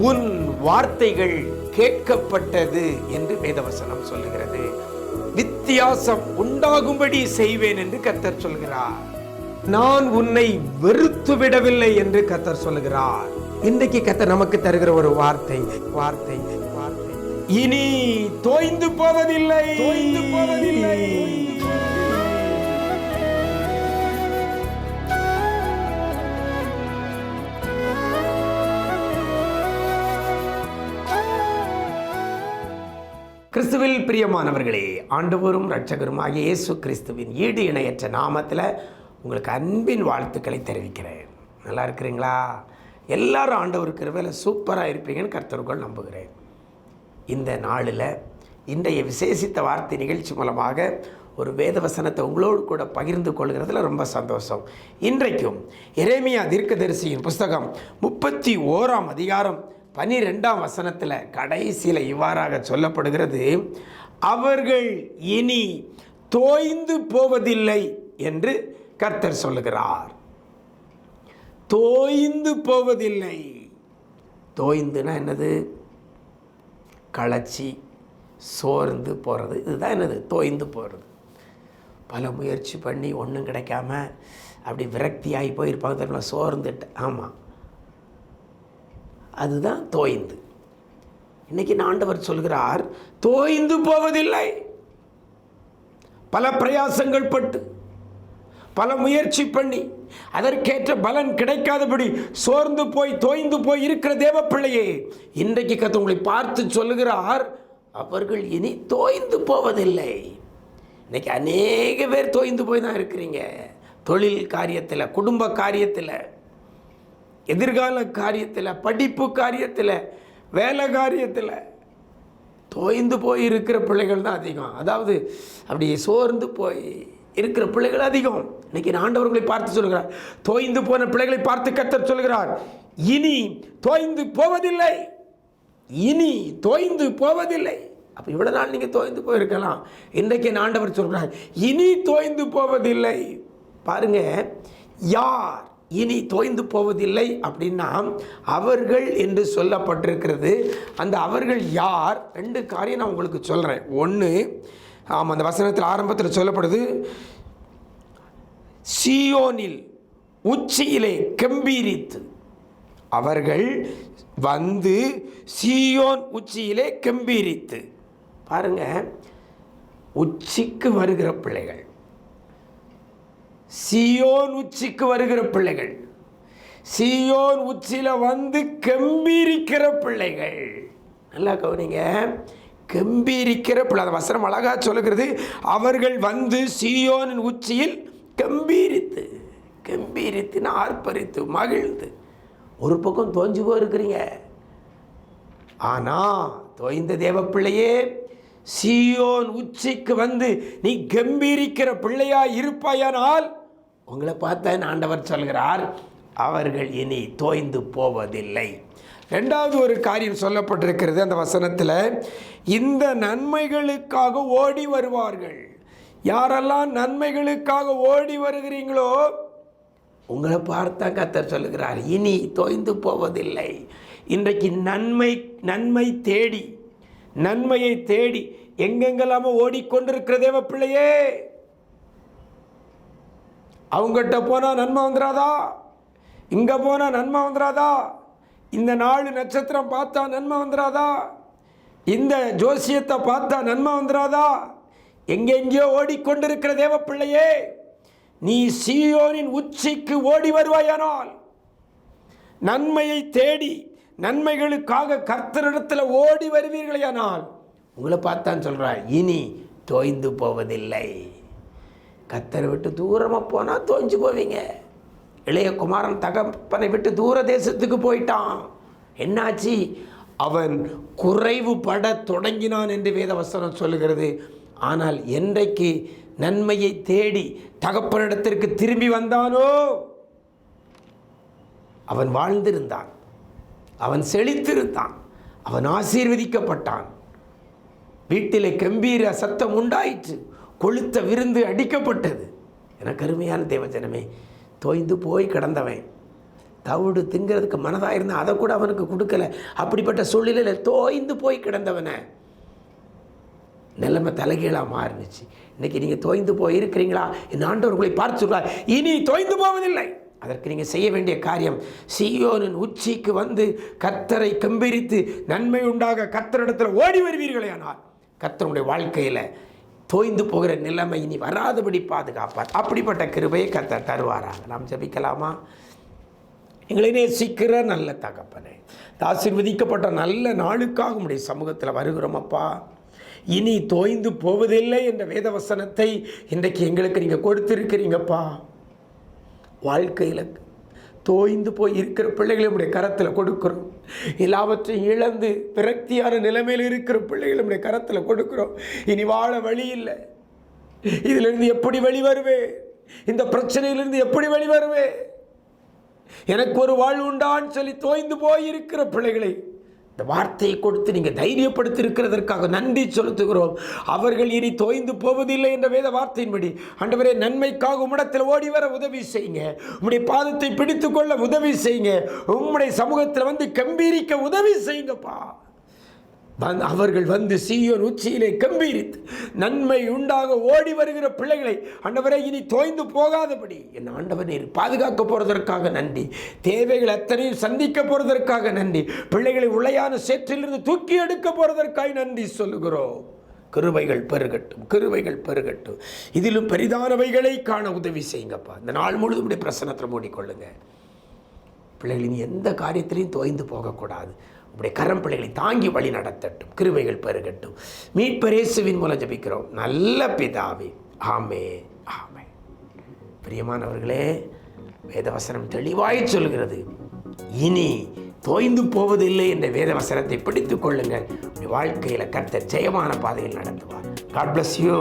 உன் வார்த்தைகள் கேட்கப்பட்டது என்று வேதவசனம் சொல்லுகிறது. வித்தியாசம் உண்டாகும்படி செய்வேன் என்று கர்த்தர் சொல்கிறார். நான் உன்னை வெறுத்து விடவில்லை என்று கர்த்தர் சொல்லுகிறார். இன்றைக்கு கர்த்தர் நமக்கு தருகிற ஒரு வார்த்தை வார்த்தை வார்த்தை இனி தோய்ந்து போவதில்லை, தோய்ந்து போவதில்லை. கிறிஸ்துவில் பிரியமானவர்களே, ஆண்டவரும் இரட்சகருமாகிய இயேசு கிறிஸ்துவின் ஈடு இணையற்ற நாமத்தில் உங்களுக்கு அன்பின் வாழ்த்துக்களை தெரிவிக்கிறேன். நல்லா இருக்கிறீங்களா? எல்லாரும் ஆண்டவர் கிருபையில சூப்பராக இருப்பீங்கன்னு கர்த்தருக்குள் நம்புகிறேன். இந்த நாளில் இன்றைய விசேஷித்த வார்த்தை நிகழ்ச்சி மூலமாக ஒரு வேதவசனத்தை உங்களோடு கூட பகிர்ந்து கொள்கிறதுல ரொம்ப சந்தோஷம். இன்றைக்கும் எரேமியா தீர்க்கதரிசியின் புஸ்தகம் 31ஆம் அதிகாரம் 12ஆம் வசனத்தில் கடைசியில் இவ்வாறாக சொல்லப்படுகிறது, அவர்கள் இனி தோய்ந்து போவதில்லை என்று கர்த்தர் சொல்லுகிறார். தோய்ந்து போவதில்லை. தோய்ந்துனா என்னது? களைச்சி சோர்ந்து போகிறது. இதுதான் என்னது? தோய்ந்து போகிறது. பல முயற்சி பண்ணி ஒன்றும் கிடைக்காம அப்படி விரக்தியாகி போயிருப்பாங்க, சோர்ந்துட்டு. ஆமாம், அதுதான் தோய்ந்து. இன்னைக்கு ஆண்டவர் சொல்கிறார், தோய்ந்து போவதில்லை. பல பிரயாசங்கள் பட்டு பல முயற்சி பண்ணி அதற்கேற்ற பலன் கிடைக்காதபடி சோர்ந்து போய் தோய்ந்து போய் இருக்கிற தேவ பிள்ளையே, இன்றைக்கு கர்த்தர் உங்களை பார்த்து சொல்லுகிறார், அவர்கள் இனி தோய்ந்து போவதில்லை. இன்னைக்கு அநேக பேர் தோய்ந்து போய் தான் இருக்கிறீங்க. தொழில் காரியத்தில், குடும்ப காரியத்தில், எதிர்கால காரியத்தில், படிப்பு காரியத்தில், வேலை காரியத்தில் தோய்ந்து போய் இருக்கிற பிள்ளைகள் தான் அதிகம். அதாவது அப்படி சோர்ந்து போய் இருக்கிற பிள்ளைகள் அதிகம். இன்னைக்கு ஆண்டவர்களை பார்த்து சொல்கிறார், தோய்ந்து போன பிள்ளைகளை பார்த்து கர்த்தர் சொல்கிறார், இனி தோய்ந்து போவதில்லை, இனி தோய்ந்து போவதில்லை. அப்போ இவ்வளவு நாள் நீங்கள் தோய்ந்து போயிருக்கலாம். இன்றைக்கு ஆண்டவர் சொல்கிறார், இனி தோய்ந்து போவதில்லை. பாருங்க, யார் இனி தோய்ந்து போவதில்லை அப்படின்னா அவர்கள் என்று சொல்லப்பட்டிருக்கிறது. அந்த அவர்கள் யார்? ரெண்டு காரியம் நான் உங்களுக்கு சொல்கிறேன். ஒன்று, அந்த வசனத்தில் ஆரம்பத்தில் சொல்லப்படுது, சீயோனில் உச்சியிலே கம்பீரித்து. அவர்கள் வந்து சீயோன் உச்சியிலே கம்பீரித்து. பாருங்க, உச்சிக்கு வருகிற பிள்ளைகள், சீயோன் உச்சிக்கு வருகிற பிள்ளைகள், சீயோன் உச்சியில வந்து கம்பீரிக்கிற பிள்ளைகள். நல்லா கவனிங்க, கம்பீரிக்கிற பிள்ளை. அந்த வசனம் அழகா சொல்லுகிறது, அவர்கள் வந்து சீயோனின் உச்சியில் கம்பீரித்து. கம்பீரித்துனா ஆர்ப்பரித்து மகிழ்ந்து. ஒரு பக்கம் தோஞ்சு போயிருக்கிறீங்க, ஆனா தோய்ந்த தேவ பிள்ளையே, சீயோன் உச்சிக்கு வந்து நீ கம்பீரிக்கிற பிள்ளையா இருப்பாயானால் உங்களை பார்த்த ஆண்டவர் சொல்கிறார், அவர்கள் இனி தோய்ந்து போவதில்லை. ரெண்டாவது ஒரு காரியம் சொல்லப்பட்டிருக்கிறது அந்த வசனத்தில், இந்த நன்மைகளுக்காக ஓடி வருவார்கள். யாரெல்லாம் நன்மைகளுக்காக ஓடி வருகிறீங்களோ உங்களை பார்த்தா கர்த்தர் சொல்லுகிறார், இனி தோய்ந்து போவதில்லை. இன்றைக்கு நன்மை தேடி, நன்மையை தேடி எங்கெங்கெல்லாமோ ஓடிக்கொண்டிருக்கிற தேவ பிள்ளையே, அவங்ககிட்ட போனால் நன்மை வந்துடாதா? இங்கே போனால் நன்மை வந்துடாதா? இந்த நாலு நட்சத்திரம் பார்த்தா நன்மை வந்துடாதா? இந்த ஜோசியத்தை பார்த்தா நன்மை வந்துடாதா? எங்கெங்கேயோ ஓடிக்கொண்டிருக்கிற தேவ பிள்ளையே, நீ சீயோனின் உச்சிக்கு ஓடி வருவாயானால், நன்மையை தேடி நன்மைகளுக்காக கர்த்தரிடத்தில் ஓடி வருவீர்களேயானால் உங்களை பார்த்தான் சொல்கிறார், இனி தோய்ந்து போவதில்லை. கர்த்தரை விட்டு தூரமாக போனால் தோய்ஞ்சு போவீங்க. இளைய குமாரன் தகப்பனை விட்டு தூர தேசத்துக்கு போயிட்டான். என்னாச்சு? அவன் குறைவுபட தொடங்கினான் என்று வேதவசனம் சொல்லுகிறது. ஆனால் என்றைக்கு நன்மையை தேடி தகப்பனிடத்திற்கு திரும்பி வந்தானோ அவன் வாழ்ந்திருந்தான், அவன் செழித்திருந்தான், அவன் ஆசீர்வதிக்கப்பட்டான். வீட்டிலே கம்பீர சத்தம் உண்டாயிற்று, கொளுத்த விருந்து அடிக்கப்பட்டது. எனக்கு அருமையான தேவஜனமே, தோய்ந்து போய் கிடந்தவன், தவிடு திங்கிறதுக்கு மனதாக இருந்தால் அதை கூட அவனுக்கு கொடுக்கல. அப்படிப்பட்ட சூழ்நிலையில் தோய்ந்து போய் கிடந்தவனை நிலைமை தலைகீழாக மாறினுச்சு. இன்றைக்கி நீங்கள் தோய்ந்து போய் இருக்கிறீங்களா? இந்த ஆண்டவர் உங்களை பார்த்து சொல்றார், இனி தோய்ந்து போவதில்லை. அதற்கு நீங்கள் செய்ய வேண்டிய காரியம், சீயோனின் உச்சிக்கு வந்து கர்த்தரை கம்பீரித்து நன்மை உண்டாக கர்த்தரிடத்தில் ஓடி வருவீர்களே. ஆனால் கர்த்தருடைய வாழ்க்கையில் தோய்ந்து போகிற நிலைமை இனி வராதபடி பாதுகாப்பார். அப்படிப்பட்ட கிருபையை கர்த்தர் தருவாராங்க. நாம் ஜெபிக்கலாமா? எங்களை நேசிக்கிற நல்ல தகப்பனே, ஆசீர்வதிக்கப்பட்ட நல்ல நாளுக்காக உம்முடைய சமூகத்தில் வருகிறோம் அப்பா. இனி தோய்ந்து போவதில்லை என்ற வேத வசனத்தை இன்றைக்கு எங்களுக்கு நீங்கள் கொடுத்துருக்கிறீங்கப்பா. வாழ்க்கையில் தோய்ந்து போய் இருக்கிற பிள்ளைகளை உடைய கரத்தில் கொடுக்குறோம். எல்லாவற்றையும் இழந்து விரக்தியான நிலைமையில் இருக்கிற பிள்ளைகளை உடைய கரத்தில் கொடுக்குறோம். இனி வாழ வழி இல்லை. இதிலிருந்து எப்படி வெளிவருவேன்? இந்த பிரச்சனையிலிருந்து எப்படி வெளிவருவேன்? எனக்கு ஒரு வாழ்வு உண்டான்னு சொல்லி தோய்ந்து போய் இருக்கிற பிள்ளைகளை இந்த வார்த்தையை கொடுத்து நீங்கள் தைரியப்படுத்தி இருக்கிறதற்காக நன்றி செலுத்துகிறோம். அவர்கள் இனி தோய்ந்து போவதில்லை என்ற வேத வார்த்தையின்படி ஆண்டவரே, நன்மைக்காக உம்மிடத்தில் ஓடி வர உதவி செய்யுங்க. உம்முடைய பாதத்தை பிடித்து கொள்ள உதவி செய்யுங்க. உம்முடைய சமூகத்தில் வந்து கம்பீரிக்க உதவி செய்யுங்கப்பா. அவர்கள் வந்து சீயோன் உச்சியிலே கம்பீரித்து நன்மை உண்டாக ஓடி வருகிற பிள்ளைகளை ஆண்டவரே இனி தோய்ந்து போகாதபடி என் ஆண்டவர் நீர் பாதுகாக்க போகிறதற்காக நன்றி. தேவைகள் அத்தனையும் சந்திக்க போகிறதற்காக நன்றி. பிள்ளைகளை உளையான சேற்றிலிருந்து தூக்கி எடுக்க போகிறதற்காக நன்றி சொல்லுகிறோம். கிருபைகள் பெருகட்டும், கிருபைகள் பெருகட்டும். இதிலும் பெரிதானவைகளை காண உதவி செய்யுங்கப்பா. இந்த நாள் முழுதும் இப்படி பிரசன்னத்தில் மூடிக்கொள்ளுங்க. பிள்ளைகள் இனி எந்த காரியத்திலையும் தோய்ந்து போகக்கூடாது. உடைய கரம் பிள்ளைகளை தாங்கி வழி நடத்தட்டும். கிருபைகள் பெருகட்டும். மீட்பர் இயேசுவின் மூலம் ஜெபிக்கிறோம் நல்ல பிதாவே, ஆமென், ஆமென். பிரியமானவர்களே, வேதவசனம் தெளிவாய் சொல்கிறது, இனி தோய்ந்து போவதில்லை என்ற வேதவசனத்தை பிடித்துக் கொள்ளுங்கள். வாழ்க்கையில் கர்த்தர் ஜெயமான பாதையில் நடத்துவார். God bless you.